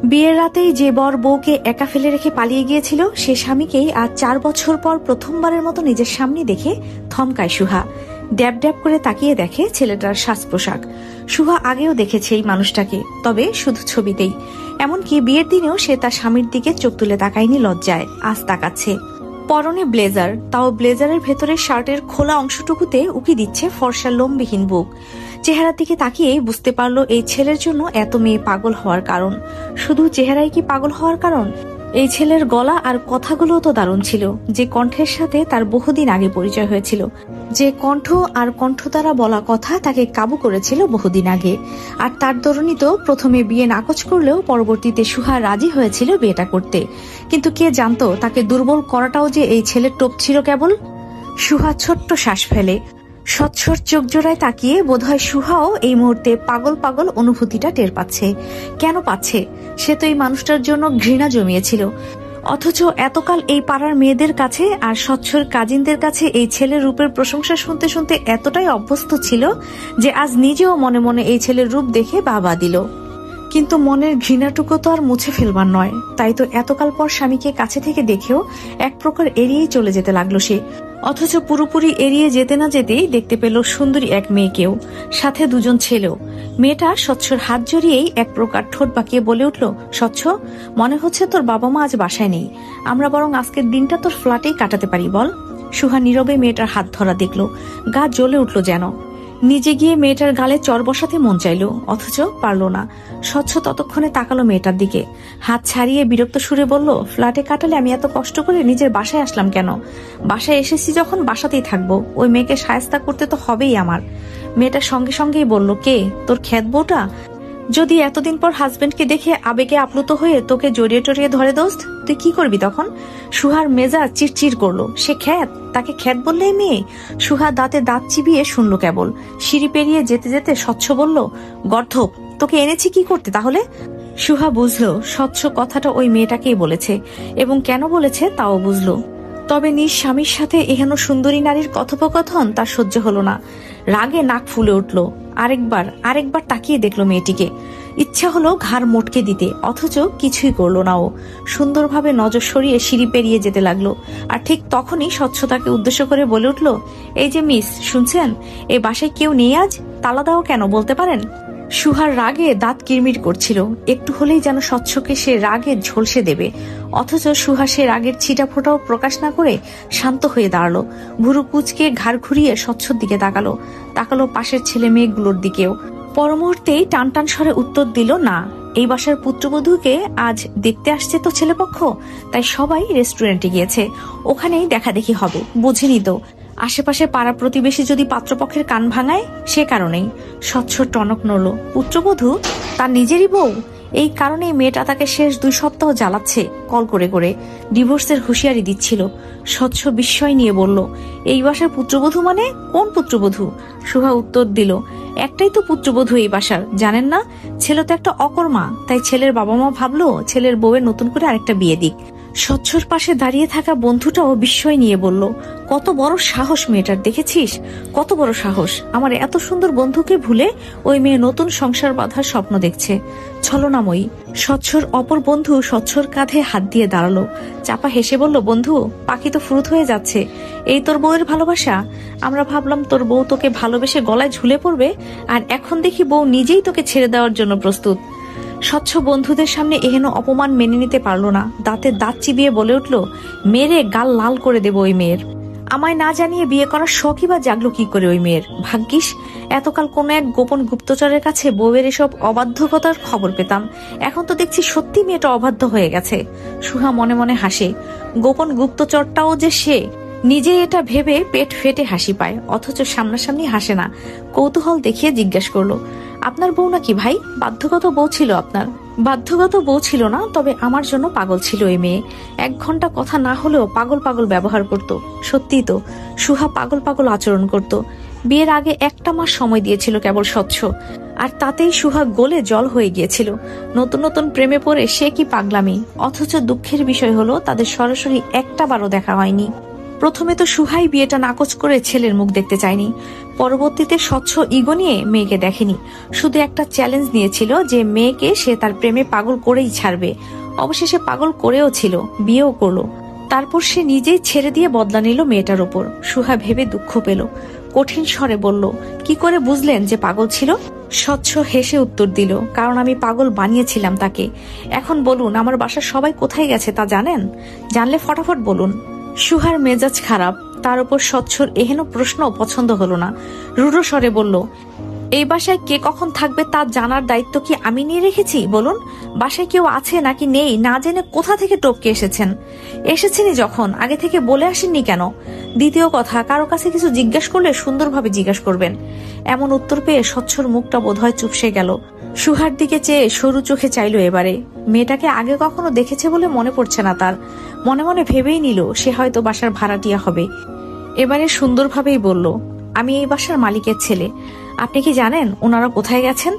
বিয়ের রাতেই যে বর বউকে একা ফেলে রেখে পালিয়ে গিয়েছিল সে স্বামীকেই আজ 4 বছর পর প্রথমবারের মতো নিজের সামনে দেখে থমকায় সুহা। ড্যাব ড্যাব করে তাকিয়ে দেখে ছেলেটার সাজ পোশাক। সুহা আগেও দেখেছে এই মানুষটাকে, তবে শুধু ছবিতেই। এমনকি বিয়ের দিনেও সে তার স্বামীর দিকে চোখ তুলে তাকায়নি লজ্জায়, আজ তাকাচ্ছে। পরনে ব্লেজার, তাও ব্লেজারের ভেতরে শার্টের খোলা অংশটুকুতে উকি দিচ্ছে ফর্সা লোমবিহীন বুক। চেহারার দিকে তাকিয়েই বুঝতে পারলো এই ছেলের জন্য এত মেয়ে পাগল হওয়ার কারণ। শুধু চেহারাই কি পাগল হওয়ার কারণ? এই ছেলের গলা আর কথাগুলো তো দারুণ ছিল, যে কণ্ঠের সাথে তার বহুদিন আগে পরিচয় হয়েছিল, যে কণ্ঠ আর কণ্ঠ দ্বারা বলা কথা তাকে কাবু করেছিল বহুদিন আগে। আর তার দরুনই তো প্রথমে বিয়ে নাকচ করলেও পরবর্তীতে সুহা রাজি হয়েছিল বিয়েটা করতে। কিন্তু কে জানতো তাকে দুর্বল করাটাও যে এই ছেলের টোপ ছিল কেবল। সুহা ছোট্ট শ্বাস ফেলে, স্বচ্ছর চোখ জোড়ায় তাকিয়ে বোধহয় সুহাও এই মুহূর্তে পাগল পাগল অনুভূতিটা টের পাচ্ছে। কেন পাচ্ছে? সে তো এই মানুষটার জন্য ঘৃণা জমিয়েছিল, অথচ এতকাল এই পাড়ার মেয়েদের কাছে আর স্বচ্ছর কাজিনদের কাছে এই ছেলের রূপের প্রশংসা শুনতে শুনতে এতটাই অভ্যস্ত ছিল যে আজ নিজেও মনে মনে এই ছেলের রূপ দেখে বাবা দিল। কিন্তু মনের ঘৃণাটুকু তো আর মুছে ফেলবার নয়, তাই তো এতকাল পর স্বামীকে কাছে থেকে দেখেও এক প্রকার এড়িয়েই চলে যেতে লাগলো সে। অথচ পুরোপুরি এড়িয়ে যেতে না যেতেই দেখতে পেল সুন্দরী এক মেয়েকেও, সাথে 2জন ছেলেও। মেয়েটা স্বচ্ছর হাত জড়িয়েই এক প্রকার ঠোঁট বাঁকিয়ে বলে উঠল, স্বচ্ছ, মনে হচ্ছে তোর বাবা মা আজ বাসায় নেই, আমরা বরং আজকের দিনটা তোর ফ্ল্যাটেই কাটাতে পারি, বল। সুহা নীরবে মেয়েটার হাত ধরা দেখলো, গা জ্বলে উঠল যেন। নিজে গিয়ে মেয়েটার গালে চর বসাতে মন চাইল, অথচ পারল না। স্বচ্ছ ততক্ষণে তাকালো মেয়েটার দিকে, হাত ছাড়িয়ে বিরক্ত সুরে বলল, ফ্ল্যাটে কাটালে আমি এত কষ্ট করে নিজের বাসায় আসলাম কেন? বাসায় এসেছি যখন বাসাতেই থাকবো, ওই মেয়েকে শায়েস্তা করতে তো হবেই আমার। মেয়েটার সঙ্গে সঙ্গেই বলল, কে? তোর খ্যাত বউটা? যদি এতদিন পর হাজবেন্ডকে দেখে আবেগে আপ্লুত হয়ে তোকে জড়িয়ে টড়িয়ে ধরে দোস্ত, তুই কি করবি তখন? সুহার মেজাজ চিরচির করলো। সে খ্যাত? তাকে খ্যাত বললে মেয়ে? সুহা দাঁতে দাঁত চিবিয়ে শুনল কেবল। সিঁড়ি পেরিয়ে যেতে যেতে স্বচ্ছ বলল, গর্ধপ, তোকে এনেছি কি করতে তাহলে? সুহা বুঝলো স্বচ্ছ কথাটা ওই মেয়েটাকেই বলেছে, এবং কেন বলেছে তাও বুঝলো। তবে নিজ স্বামীর সাথে এহেন সুন্দরী নারীর কথোপকথন তার সহ্য হলো না। রাগে নাক ফুলে উঠল। আরেকবার তাকিয়ে দেখলো মেয়েটিকে। ইচ্ছা হলো ঘাড় মোটকে দিতে, অথচ কিছুই করলো না ও। সুন্দরভাবে নজর সরিয়ে সিঁড়ি পেরিয়ে যেতে লাগলো। আর ঠিক তখনই স্বচ্ছতাকে উদ্দেশ্য করে বলে উঠল, এই যে মিস, শুনছেন, এই বাসায় কেউ নেই আজ? তালা দাও কেন, বলতে পারেন? সুহার রাগে দাঁত কিরমির করছিল, একটু হলেই যেন স্বচ্ছকে সে রাগে ঝলসে দেবে। অথচ সুহা সে রাগের ছিটা ফোটাও প্রকাশ না করে শান্ত হয়ে দাঁড়ালো। ভুরু কুচকে ঘাড় ঘুরিয়ে স্বচ্ছর দিকে তাকালো পাশের ছেলে মেয়েগুলোর দিকেও। পর মুহূর্তেই টান টান স্বরে উত্তর দিল, না, এই বাসার পুত্রবধূকে আজ দেখতে আসছে তো ছেলেপক্ষ, তাই সবাই রেস্টুরেন্টে গিয়েছে, ওখানেই দেখা দেখি হবে, বুঝিনি তো। আশেপাশে পাড়া প্রতিবেশী যদি পাত্রপক্ষের কান ভাঙায়, সে কারণেই। স্বচ্ছ টনক নড়ল। পুত্রবধূ? তার নিজেরই বউ? এই কারণেই মেয়েটা তাকে শেষ 2 সপ্তাহ জ্বালাচ্ছে কল করে করে, ডিভোর্সের হুঁশিয়ারি দিচ্ছিল। স্বচ্ছ বিস্ময় নিয়ে বলল, এই বাসার পুত্রবধূ মানে? কোন পুত্রবধূ? সুহা উত্তর দিল, একটাই তো পুত্রবধূ এই বাসার, জানেন না? ছেলে তো একটা অকর্মা, তাই ছেলের বাবা মা ভাবলো ছেলের বউয়ের নতুন করে আরেকটা বিয়ে দিক। স্বচ্ছর পাশে দাঁড়িয়ে থাকা বন্ধুটাও বিস্ময় নিয়ে বলল, কত বড় সাহস মেয়েটার, দেখেছিস? কত বড় সাহস! আমার এত সুন্দর বন্ধুকে ভুলে ওই মেয়ে নতুন সংসার বাঁধার স্বপ্ন দেখছে, ছলনাময়ী। স্বচ্ছর অপর বন্ধু স্বচ্ছর কাঁধে হাত দিয়ে দাঁড়ালো, চাপা হেসে বলল, বন্ধু, পাখি তো ফুরুত হয়ে যাচ্ছে। এই তোর বউয়ের ভালোবাসা? আমরা ভাবলাম তোর বউ তোকে ভালোবেসে গলায় ঝুলে পড়বে, আর এখন দেখি বউ নিজেই তোকে ছেড়ে দেওয়ার জন্য প্রস্তুত। স্বচ্ছ বন্ধুদের সামনে এহেন অপমান মেনে নিতে পারল না, দাঁতে দাঁত চিবিয়ে বলে উঠল, মেরে গাল লাল করে দেব ওই মেয়ের। আমায় না জানিয়ে বিয়ে করার শখই বা জাগলো কি করে ওই মেয়ের? ভাগ্যিস এতকাল কোনো এক গোপন গুপ্তচরের কাছে বউয়ের এসব অবাধ্যকতার খবর পেতাম, এখন তো দেখছি সত্যি মেয়েটা অবাধ্য হয়ে গেছে। সুহা মনে মনে হাসে। গোপন গুপ্তচরটাও যে সে, নিজে এটা ভেবে পেট ফেটে হাসি পায়, অথচ সামনাসামনি হাসে না। কৌতূহল দেখিয়ে জিজ্ঞেস করলো, আপনার বউ নাকি ভাই? বাধ্যগত বউ ছিল আপনার? বাধ্যগত বউ ছিল না, তবে আমার জন্য পাগল ছিল এই মেয়ে। 1 ঘন্টা কথা না হলেও পাগল পাগল ব্যবহার করত। সত্যিই তো, সুহা পাগল পাগল আচরণ করত। বিয়ের আগে 1টা মাস সময় দিয়েছিল কেবল স্বচ্ছ, আর তাতেই সুহা গলে জল হয়ে গিয়েছিল। নতুন নতুন প্রেমে পড়ে সে কি পাগলামি! অথচ দুঃখের বিষয় হলো তাদের সরাসরি একটা বারও দেখা হয়নি। প্রথমে তো সুহাই বিয়েটা নাকচ করে ছেলের মুখ দেখতে চায়নি। পরবর্তীতে স্বচ্ছ ইগো নিয়ে মেয়েকে দেখেনি, শুধু একটা চ্যালেঞ্জ নিয়েছিল যে মেয়েকে সে তার প্রেমে পাগল করেই ছাড়বে। অবশেষে পাগল করেও ছিল, বিয়েও করলো। তারপর সে নিজেই ছেড়ে দিয়ে বদলা নিল মেয়েটার ওপর। সুহা ভেবে দুঃখ পেল, কঠিন স্বরে বলল, কি করে বুঝলেন যে পাগল ছিল? স্বচ্ছ হেসে উত্তর দিল, কারণ আমি পাগল বানিয়েছিলাম তাকে। এখন বলুন, আমার বাসার সবাই কোথায় গেছে তা জানেন? জানলে ফটাফট বলুন। সুহার মেজাজ খারাপ, তার উপর স্বচ্ছর এহেন প্রশ্ন পছন্দ হলো না। রূঢ় স্বরে বলল, এই বাসায় কে কখন থাকবে তা জানার দায়িত্ব কি আমি নিয়ে রেখেছি? বলুন, বাসায় কেউ আছে নাকি নেই না জেনে কোথা থেকে টপকে এসেছেন? এসেছেনই যখন আগে থেকে বলে আসেননি কেন? দ্বিতীয় কথা, কারো কাছে কিছু জিজ্ঞেস করলে সুন্দরভাবে জিজ্ঞাসা করবেন। এমন উত্তর পেয়ে স্বচ্ছর মুখটা বোধহয় চুপসে গেল। সুহার দিকে চেয়ে সরু চোখে চাইল এবারে। মেয়েটাকে আগে কখনো দেখেছে বলে মনে পড়ছে না তার। মনে মনে ভেবেই নিল সে হয়তো বাসার ভাড়াটিয়া হবে। এবারে সুন্দরভাবেই বলল, আমি এই বাসার মালিকের ছেলে। আপনি কি জানেন ওনারা কোথায় গেছেন?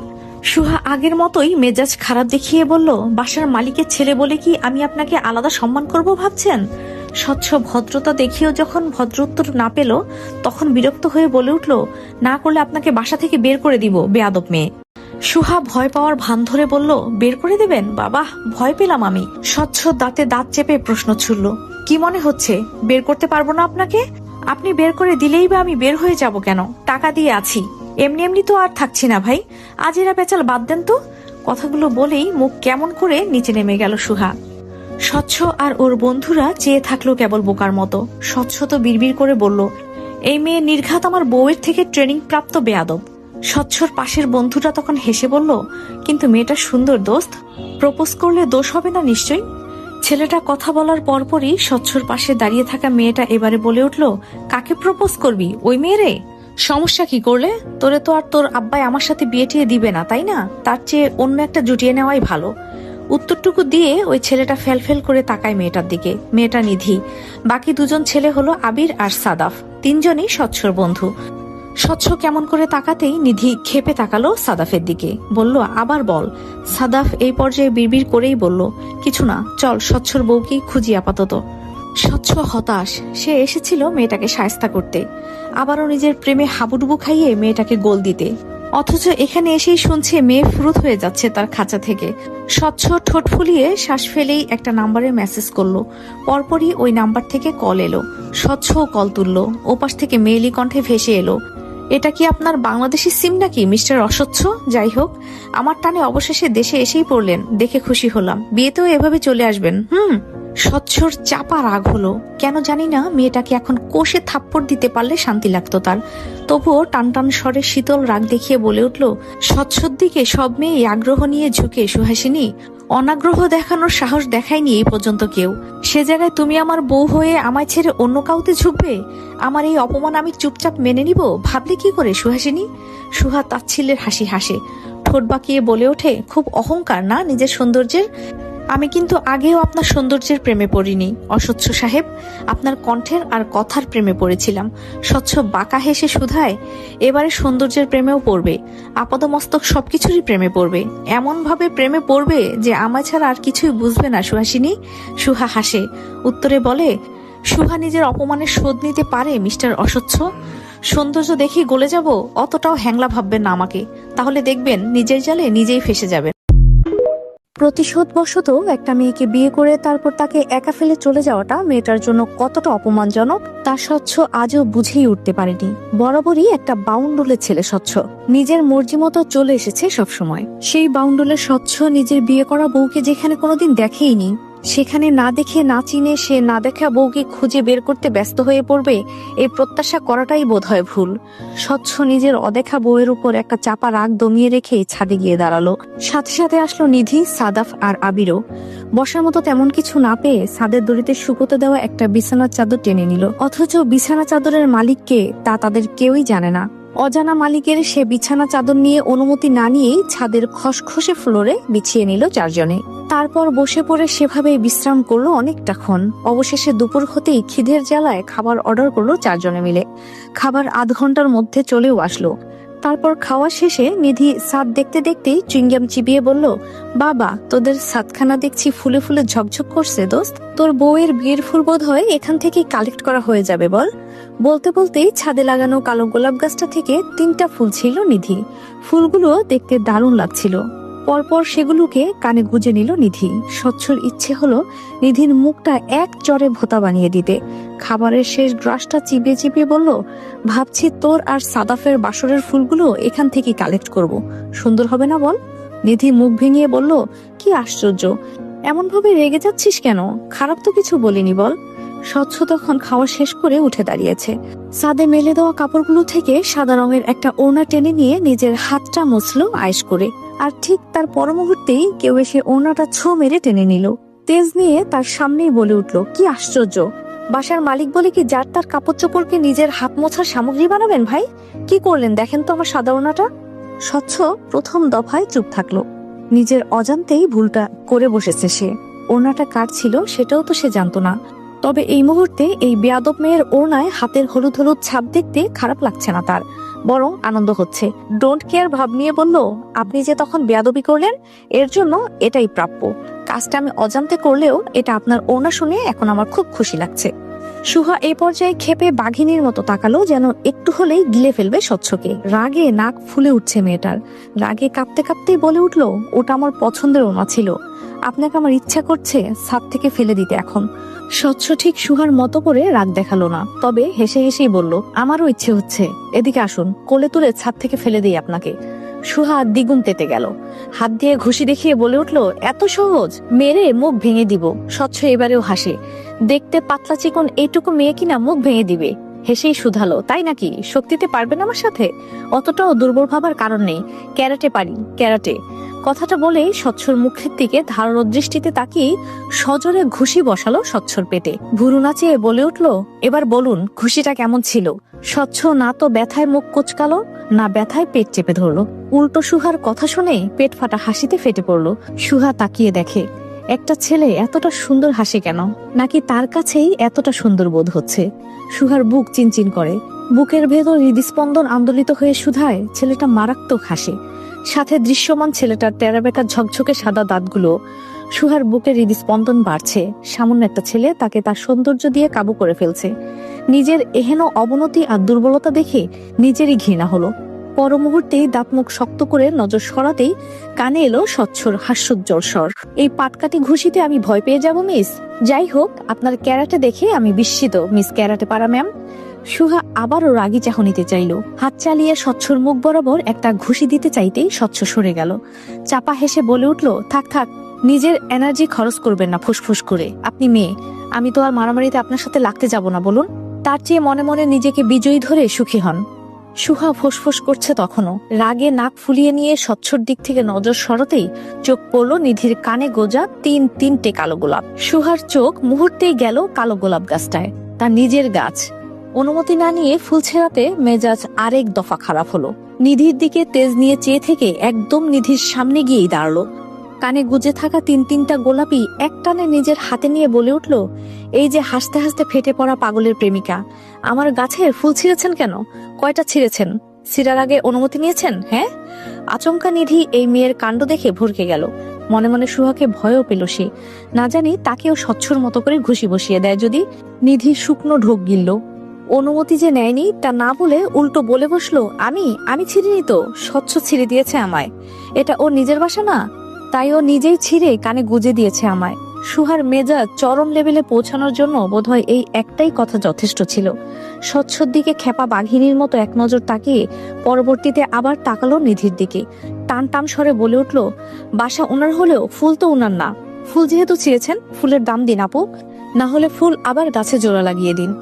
সুহা আগের মতোই মেজাজ খারাপ দেখিয়ে বলল, বাসার মালিকের ছেলে বলে কি আমি আপনাকে আলাদা সম্মান করব ভাবছেন? স্বচ্ছ ভদ্রতা দেখিয়েও যখন ভদ্র উত্তর না পেল, তখন বিরক্ত হয়ে বলে উঠল, না করলে আপনাকে বাসা থেকে বের করে দিব, বেয়াদব মেয়ে। সুহা ভয় পাওয়ার ভান ধরে বলল, বের করে দেবেন? বাবা, ভয় পেলাম আমি। স্বচ্ছ দাঁতে দাঁত চেপে প্রশ্ন ছুড়ল, কি মনে হচ্ছে বের করতে পারবো না আপনাকে? আপনি বের করে দিলেই বা আমি বের হয়ে যাব কেন? টাকা দিয়ে আছি, এমনি এমনি তো আর থাকছি না ভাই। আজ এরা পেঁচাল বাদ দেন তো। কথাগুলো বলেই মুখ কেমন করে নিচে নেমে গেল সুহা। স্বচ্ছ আর ওর বন্ধুরা চেয়ে থাকলো কেবল বোকার মতো। স্বচ্ছ তো বিড়বিড় করে বলল, এই মেয়ে নির্ঘাত আমার বউয়ের থেকে ট্রেনিং প্রাপ্ত বেয়াদব। স্বচ্ছর পাশের বন্ধুটা তখন হেসে বলল, কিন্তু মেয়েটা সুন্দর দোস্ত, প্রপোজ করলে দোষ হবে না নিশ্চয়ই। ছেলেটা কথা বলার পরপরই স্বচ্ছর পাশে দাঁড়িয়ে থাকা মেয়েটা এবারে বলে উঠল, কাকে প্রপোজ করবি? ওই মেয়েরে? সমস্যা কি করলে? তোরে তো আর তোর আব্বাই আমার সাথে বিয়ে টিয়ে দিবে না, তাই না? তার চেয়ে অন্য একটা জুটিয়ে নেওয়াই ভালো। উত্তরটুকু দিয়ে ওই ছেলেটা ফেলফেল করে তাকায় মেয়েটার দিকে। মেয়েটা নিধি। বাকি দুজন ছেলে হলো আবির আর সাদাফ, তিনজনই স্বচ্ছর বন্ধু। স্বচ্ছ কেমন করে তাকাতেই নিধি ক্ষেপে তাকালো সাদাফের দিকে, বলল, আবার বল। সাদাফ এই পর্যায়ে বিড়বিড় করেই বলল, কিছু না, চল স্বচ্ছর বউকেই খুঁজি আপাতত। স্বচ্ছ হতাশ, সে এসেছিল মেয়েটাকে শায়েস্তা করতে, আবারও নিজের প্রেমে হাবুডুবু খাইয়ে মেয়েটাকে গোল দিতে। অথচ এখানে এসেই শুনছে মেয়ে ফুরুত হয়ে যাচ্ছে তার খাঁচা থেকে। স্বচ্ছ ঠোঁট ফুলিয়ে শ্বাস ফেলেই একটা নাম্বারে মেসেজ করলো। পরপরই ওই নাম্বার থেকে কল এলো। স্বচ্ছও কল তুললো। ওপাশ থেকে মেয়েলি কণ্ঠে ভেসে এলো, এটা কি আপনার বাংলাদেশি সিম নাকি মিস্টার অস্বচ্ছ? যাই হোক, আমার টানে অবশেষে দেশে এসেই পড়লেন, দেখে খুশি হলাম। বিয়েতেও এভাবে চলে আসবেন? স্বচ্ছর চাপা রাগ হলো। কেন জানি না মেয়েটাকে এখন কোষে থাপ্পড় দিতে পারলে শান্তি লাগতো তার। তবুও টানটান স্বরে শীতল রাগ দেখিয়ে বলে উঠল, স্বচ্ছর দিকে সব মেয়ে আগ্রহ নিয়ে ঝুঁকে সুহাসিনী, অনাগ্রহ দেখানোর সাহস দেখায়নি এই পর্যন্ত কেউ। সে জায়গায় তুমি আমার বউ হয়ে আমায় ছেড়ে অন্য কাউতে ঝুঁকবে? আমার এই অপমান আমি চুপচাপ মেনে নিব ভাবলে কি করে সুহাসিনী? সুহা তাচ্ছিল্যের হাসি হাসে, ঠোঁট বাঁকিয়ে বলে ওঠে, খুব অহংকার না নিজের সৌন্দর্যের? আমি কিন্তু আগেও আপনার সৌন্দর্যের প্রেমে পড়িনি অস্বচ্ছ সাহেব, আপনার কণ্ঠের আর কথার প্রেমে পড়েছিলাম। স্বচ্ছ বাঁকা হেসে শুধায়, এবারে সৌন্দর্যের প্রেমেও পড়বে, আপাদমস্তক সবকিছুরই প্রেমে পড়বে। এমন ভাবে প্রেমে পড়বে যে আমায় ছাড়া আর কিছুই বুঝবে না সুহাসিনী। সুহা হাসে, উত্তরে বলে, সুহা নিজের অপমানের শোধ নিতে পারে মিস্টার অস্বচ্ছ? সৌন্দর্য দেখি গলে যাব অতটাও হ্যাংলা ভাববেন না আমাকে, তাহলে দেখবেন নিজের জালে নিজেই ফেসে যাবেন। প্রতিশোধবশত একটা মেয়েকে বিয়ে করে তারপর তাকে একা ফেলে চলে যাওয়াটা মেয়েটার জন্য কতটা অপমানজনক তা স্বচ্ছ আজও বুঝেই উঠতে পারেনি। বরাবরই একটা বাউন্ডুলের ছেলে স্বচ্ছ, নিজের মর্জি মতো চলে এসেছে সবসময়। সেই বাউন্ডুলের স্বচ্ছ নিজের বিয়ে করা বউকে যেখানে কোনোদিন দেখেইনি, সেখানে না দেখে না চিনে সে না দেখা বউকে খুঁজে বের করতে ব্যস্ত হয়ে পড়বে, এই প্রত্যাশা করাটাই বোধহয় ভুল। স্বচ্ছ নিজের অদেখা বউয়ের উপর একটা চাপা রাগ দমিয়ে রেখে ছাদে গিয়ে দাঁড়ালো। সাথে সাথে আসলো নিধি, সাদাফ আর আবিরও। বসার মতো তেমন কিছু না পেয়ে ছাদের দড়িতে শুকোতে দেওয়া একটা বিছানার চাদর টেনে নিল। অথচ বিছানা চাদরের মালিককে তা তাদের কেউই জানে না। অজানা মালিকের সে বিছানা চাদর নিয়ে অনুমতি না নিয়েই ছাদের খসখসে ফ্লোরে বিছিয়ে নিল চারজনে। তারপর বসে পড়ে সেভাবেই বিশ্রাম করলো অনেকটাক্ষণ। অবশেষে দুপুর হতেই খিদের জ্বালায় খাবার অর্ডার করলো চারজনে মিলে। খাবার আধ ঘন্টার মধ্যে চলেও আসলো। তারপর খাওয়া শেষে নিধি ছাদ দেখতে দেখতেই চুইংগাম চিবিয়ে বলল, বাবা তোদের ছাদখানা দেখছি ফুলে ফুলে ঝকঝক করছে দোস্ত। তোর বউয়ের বিয়ের ফুল বোধ হয় এখান থেকেই কালেক্ট করা হয়ে যাবে বল। বলতে বলতেই ছাদে লাগানো কালো গোলাপ গাছটা থেকে 3টা ফুল ছিল নিধি। ফুলগুলো দেখতে দারুণ লাগছিল। পরপর সেগুলোকে কানে গুজে নিল নিধি। স্বচ্ছর ইচ্ছে হলো নিধির মুখটা এক চড়ে ভোঁতা বানিয়ে দিতে। খাবারের শেষ গ্রাসটা চিবিয়ে চিবিয়ে বলল, ভাবছি তোর আর সাদাফের বাসরের ফুলগুলো এখান থেকে কালেক্ট করব। সুন্দর হবে না বল? নিধি মুখ ভেঙিয়ে বলল, কি আশ্চর্য, এমন ভাবে রেগে যাচ্ছিস কেন? খারাপ তো কিছু বলিনি বল। স্বচ্ছ তখন খাওয়া শেষ করে উঠে দাঁড়িয়েছে। ছাদে মেলে দেওয়া কাপড়গুলো থেকে সাদা রঙের একটা ওড়না টেনে নিয়ে নিজের হাতটা মুছলো আয়েশ করে। আর ঠিক তার পর মুহূর্তেই কেউ এসে ওড়নাটা ছো মেরে টেনে নিল। তেজ নিয়ে তার সামনেই বলে উঠল, কি আশ্চর্য, বাসার মালিক বলে কি যার তার কাপড় চোপড়কে নিজের হাত মোছার সামগ্রী বানাবেন? ভাই কি করলেন দেখেন তো আমার সাদা ওড়নাটা। স্বচ্ছ প্রথম দফায় চুপ থাকলো। নিজের অজান্তেই ভুলটা করে বসেছে সে। ওড়নাটা কার ছিল সেটাও তো সে জানতো না। তবে এই মুহূর্তে এই বেয়াদব মেয়ের ওড়নায় হাতের হলুদ হলুদ ছাপ দেখতে খারাপ লাগছে না তার, বরং আনন্দ হচ্ছে। ডোন্ট কেয়ার ভাব নিয়ে বলল, আপনি যে তখন বেয়াদবি করলেন এর জন্য এটাই প্রাপ্য। কাজটা আমি অজান্তে করলেও এটা আপনার ওড়না শুনে এখন আমার খুব খুশি লাগছে। সুহা এই পর্যায়ে ক্ষেপে বাঘিনীর মতো তাকালো, যেন একটু হলেই গিলে ফেলবে স্বচ্ছকে। রাগে নাক ফুলে উঠছে মেয়েটার। রাগে কাঁপতে কাঁপতেই বলে উঠল, ওটা আমার পছন্দের ওড়না ছিল, আপনাকে আমার ইচ্ছা করছে ছাদ থেকে ফেলে দিতে এখন। স্বচ্ছ ঠিক সুহার মতো করে রাগ দেখালো না, তবে হেসে হেসেই বলল, আমারও ইচ্ছে হচ্ছে, এদিকে আসুন, কোলে তুলে ছাদ থেকে ফেলে দিই আপনাকে। সুহা দ্বিগুণ তেতে গেল। হাত দিয়ে ঘুষি দেখিয়ে বলে উঠল, এত সহজ, মেরে মুখ ভেঙে দিব। স্বচ্ছ এবারেও হাসে। দেখতে পাতলা চিকন এইটুকু মেয়ে কিনা মুখ ভেঙে দিবে। হেসেই শুধালো, তাই নাকি? শক্তিতে পারবেন আমার সাথে? অতটাও দুর্বল ভাবার কারণ নেই, ক্যারাটে পারি, ক্যারাটে। কথাটা বলেই স্বচ্ছর মুখের দিকে ধারালো দৃষ্টিতে তাকিয়ে সজোরে ঘুষি বসালো স্বচ্ছর পেটে। ভুরু নাচিয়ে বলে উঠল, এবার বলুন ঘুষিটা কেমন ছিল? স্বচ্ছ না তো ব্যথায় মুখ কুচকালো, না ব্যথায় পেট চেপে ধরলো। উল্টো সুহার কথা শুনে পেট ফাটা হাসিতে ফেটে পড়লো। সুহা তাকিয়ে দেখে, একটা ছেলে এতটা সুন্দর হাসে কেন? নাকি তার কাছেই এতটা সুন্দর বোধ হচ্ছে? সুহার বুক চিনচিন করে। বুকের ভেতর হৃদস্পন্দন আন্দোলিত হয়ে শুধায় ছেলেটা মারাত্মক হাসে। সাথে দৃশ্যমান ছেলেটার টেরাবেকা ঝকঝকে সাদা দাঁতগুলো। সুহার বুকের হৃদস্পন্দন বাড়ছে। সামান্য একটা ছেলে তাকে তার সৌন্দর্য দিয়ে কাবু করে ফেলছে। নিজের এহেন অবনতি আর দুর্বলতা দেখে নিজেরই ঘৃণা হলো। পর মুহূর্তেই দাঁত মুখ শক্ত করে নজর সরাতেই কানে এলো স্বচ্ছর হাস্যোজ্জ্বল স্বর, এই পাটকাটি ঘুষিতে আমি ভয় পেয়ে যাব মিস? যাই হোক, আপনার ক্যারাটে দেখে আমি বিস্মিত মিস ক্যারাটে পারা ম্যাম। সুহা আবারও রাগী চাহনিতে চাইল। হাত চালিয়ে স্বচ্ছর মুখ বরাবর একটা ঘুষি দিতে চাইতেই স্বচ্ছ সরে গেল। চাপা হেসে বলে উঠল, থাক থাক, নিজের এনার্জি খরচ করবেন না ফুসফুস করে। আপনি মেয়ে, আমি তো আর মারামারিতে আপনার সাথে লাগতে যাব না বলুন। তার চেয়ে মনে মনে নিজেকে বিজয়ী ধরে সুখী হন। সুহা ফোসফোস করছে তখনও। রাগে নাক ফুলিয়ে নিয়ে স্বচ্ছর দিক থেকে নজর সরাতেই চোখ পড়ল নিধির কানে গোজা তিনটে কালো গোলাপ। সুহার চোখ মুহূর্তেই গেল কালো গোলাপ গাছটায়, তার নিজের গাছ। অনুমতি না নিয়ে ফুল ছেড়াতে মেজাজ আরেক দফা খারাপ হলো। নিধির দিকে তেজ নিয়ে চেয়ে থেকে একদম নিধির সামনে গিয়েই দাঁড়ালো। কানে গুজে থাকা তিনটা গোলাপি এক টানে নিজের হাতে নিয়ে বলে উঠল, এই যে হাসতে হাসতে ফেটে পড়া পাগলের প্রেমিকা, আমার গাছের ফুল ছিঁড়েছেন কেন? কয়টা ছিঁড়েছেন? ছিঁড়ার আগে অনুমতি নিয়েছেন? হ্যাঁ? আচমকা নিধি এই মেয়ের কাণ্ড দেখে ভরকে গেল। মনে মনে সুহাকে ভয়ও পেল সে। না জানি তাকেও স্বচ্ছর মতো করে ঘুষি বসিয়ে দেয় যদি। নিধি শুকনো ঢোক গিলল। অনুমতি যে নেয়নি তা না বলে উল্টো বলে বসলো, আমি ছিঁড়িনি তো, স্বচ্ছ ছিঁড়ে দিয়েছে আমায়। এটা ওর নিজের বাসা না, তাই ও নিজেই ছিঁড়ে কানে গুজে দিয়েছে আমায়। সুহার মেজাজ চরম লেভেলে পৌঁছানোর জন্য বোধহয় এই একটাই কথা যথেষ্ট ছিল। স্বচ্ছর দিকে খেপা বাঘিনীর মতো এক নজর তাকিয়ে পরবর্তীতে আবার তাকালো নিধির দিকে। টান টান স্বরে বলে উঠল, বাসা ওনার হলেও ফুল তো ওনার না। ফুল যেহেতু ছিঁড়েছেন, ফুলের দাম দিন আপু, না হলে ফুল আবার গাছে জোড়া লাগিয়ে দিন।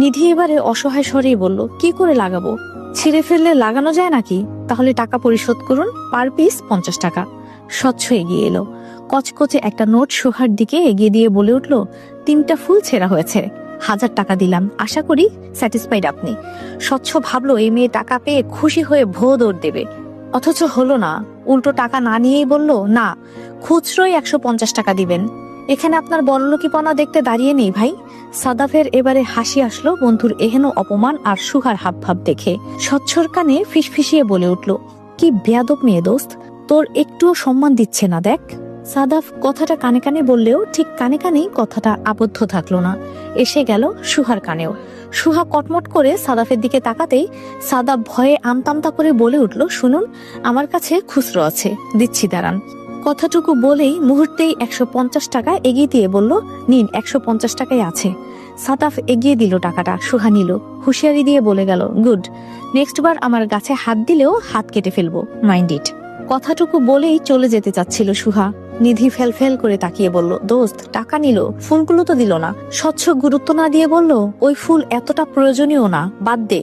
নিধি এবারে অসহায় স্বরেই বলল, কি করে লাগাবো? ছিঁড়ে ফেললে লাগানো যায় নাকি? তাহলে টাকা পরিশোধ করুন, পার পিস 50 টাকা। স্বচ্ছ এগিয়ে এলো। কচকচে একটা নোট সুহার দিকে এগিয়ে দিয়ে বলে উঠল, 3টা ফুল ছেঁড়া হয়েছে, 1000 টাকা দিলাম, আশা করি স্যাটিসফাইড আপনি। স্বচ্ছ ভাবলো এই মেয়ে টাকা পেয়ে খুশি হয়ে ভো দৌড় দেবে, অথচ হলো না। উল্টো টাকা না নিয়েই বলল, না, খুচরোই 150 টাকা দিবেন। এখানে আপনার বড়লোকিপনা দেখতে দাঁড়িয়ে নেই ভাই, সাদাফের এবারে হাসি আসলো বন্ধুর এহেন অপমান আর সুহার হাবভাব দেখে। স্বচ্ছর কানে ফিসফিসিয়ে বলে উঠল, কি বেয়াদব মেয়ে দোস্ত, তোর একটুও সম্মান দিচ্ছে না দেখ। সাদাফ কথাটা কানে কানে বললেও ঠিক কানে কানেই কথাটা আবদ্ধ থাকলো না, এসে গেল সুহার কানেও। সুহা কটমট করে সাদাফের দিকে তাকাতেই সাদাফ ভয়ে আমতামতা করে বলে উঠল, শুনুন, আমার কাছে খুচরো আছে, দিচ্ছি দাঁড়ান। কথাটুকু বলেই মুহূর্তেই 150 টাকা এগিয়ে দিয়ে বলল, নিন 150 টাকাই আছে। সাদাফ এগিয়ে দিল টাকাটা, সুহা নিল, হুঁশিয়ারি দিয়ে বলে গেল, গুড, নেক্সট বার আমার গাছে হাত দিলেও হাত কেটে ফেলবো, মাইন্ড ইট। কথাটুকু বলেই চলে যেতে চাচ্ছিল সুহা। নিধি ফেল করে তাকিয়ে বলল, দোস্ত টাকা নিল, ফুলগুলো তো দিল না। স্বচ্ছ গুরুত্ব না দিয়ে বলল, ওই ফুল এতটা প্রয়োজনীয় না, বাদ দে।